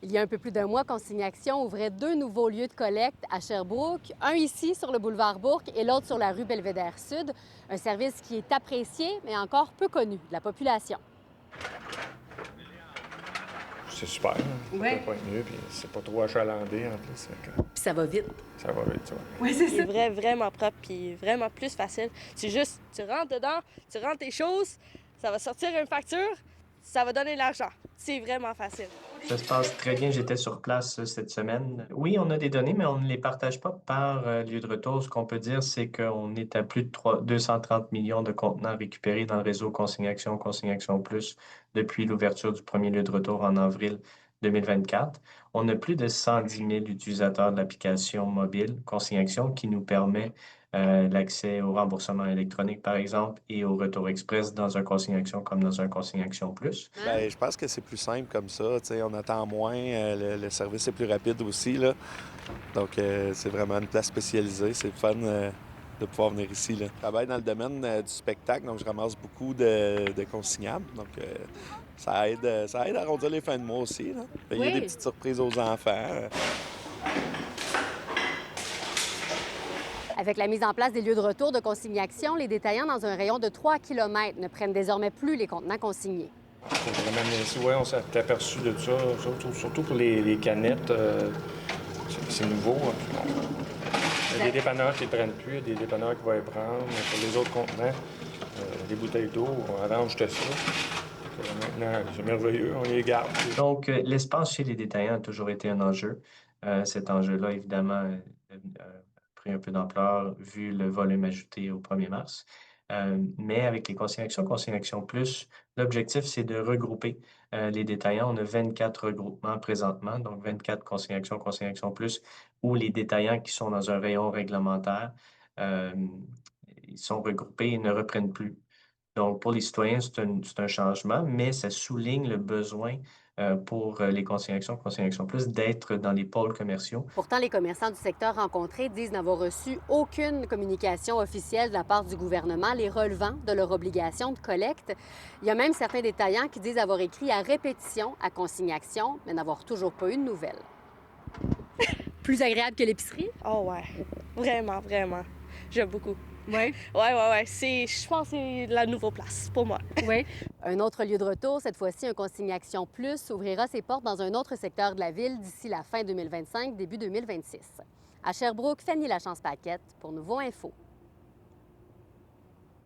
Il y a un peu plus d'un mois, Consignation ouvrait 2 nouveaux lieux de collecte à Sherbrooke, un ici sur le boulevard Bourque et l'autre sur la rue Belvédère Sud, un service qui est apprécié mais encore peu connu de la population. C'est super, hein? Ça Ouais. peut pas être mieux, puis c'est pas trop achalandé en plus. Puis ça va vite. Ça va vite, ça va. Oui, c'est ça. C'est vraiment propre puis vraiment plus facile. C'est juste, tu rentres dedans, tu rentres tes choses, ça va sortir une facture, ça va donner l'argent. C'est vraiment facile. Ça se passe très bien. J'étais sur place cette semaine. Oui, on a des données, mais on ne les partage pas par lieu de retour. Ce qu'on peut dire, c'est qu'on est à plus de 230 millions de contenants récupérés dans le réseau Consignation, Consignation Plus depuis l'ouverture du premier lieu de retour en avril 2024. On a plus de 110 000 utilisateurs de l'application mobile Consignation qui nous permet l'accès au remboursement électronique, par exemple, et au retour express dans un Consignation comme dans un Consignation Plus. Bien, je pense que c'est plus simple comme ça. T'sais, on attend moins, le service est plus rapide aussi, là. Donc, c'est vraiment une place spécialisée. C'est le fun de pouvoir venir ici, là. Je travaille dans le domaine du spectacle, donc je ramasse beaucoup de consignables. Donc, ça aide à arrondir les fins de mois aussi, là. Il y a des petites surprises aux enfants. Avec la mise en place des lieux de retour de Consignation, les détaillants dans un rayon de 3 km ne prennent désormais plus les contenants consignés. Faut vraiment ici, ouais, on s'est aperçu de ça, surtout pour les canettes. C'est nouveau. Hein, il y a des dépanneurs qui ne les prennent plus, il y a des dépanneurs qui vont les prendre. Pour les autres contenants, les bouteilles d'eau, on arrange tout ça. Maintenant, c'est merveilleux, on les garde. Donc, l'espace chez les détaillants a toujours été un enjeu. Cet enjeu-là, évidemment, a pris un peu d'ampleur vu le volume ajouté au 1er mars. Mais avec les Consignation Plus, l'objectif, c'est de regrouper les détaillants. On a 24 regroupements présentement, donc 24 Consignation Plus, où les détaillants qui sont dans un rayon réglementaire, ils sont regroupés et ne reprennent plus. Donc, pour les citoyens, c'est un changement, mais ça souligne le besoin pour les Consignation Plus, d'être dans les pôles commerciaux. Pourtant, les commerçants du secteur rencontrés disent n'avoir reçu aucune communication officielle de la part du gouvernement les relevant de leur obligation de collecte. Il y a même certains détaillants qui disent avoir écrit à répétition à Consignation, mais n'avoir toujours pas eu de nouvelles. Plus agréable que l'épicerie? Oh ouais, vraiment, vraiment. J'aime beaucoup. Oui. Ouais. Je pense que c'est la nouvelle place pour moi. Oui. Un autre lieu de retour, cette fois-ci un Consignation Plus, ouvrira ses portes dans un autre secteur de la ville d'ici la fin 2025, début 2026. À Sherbrooke, Fanny Lachance-Paquette pour Nouveau Info.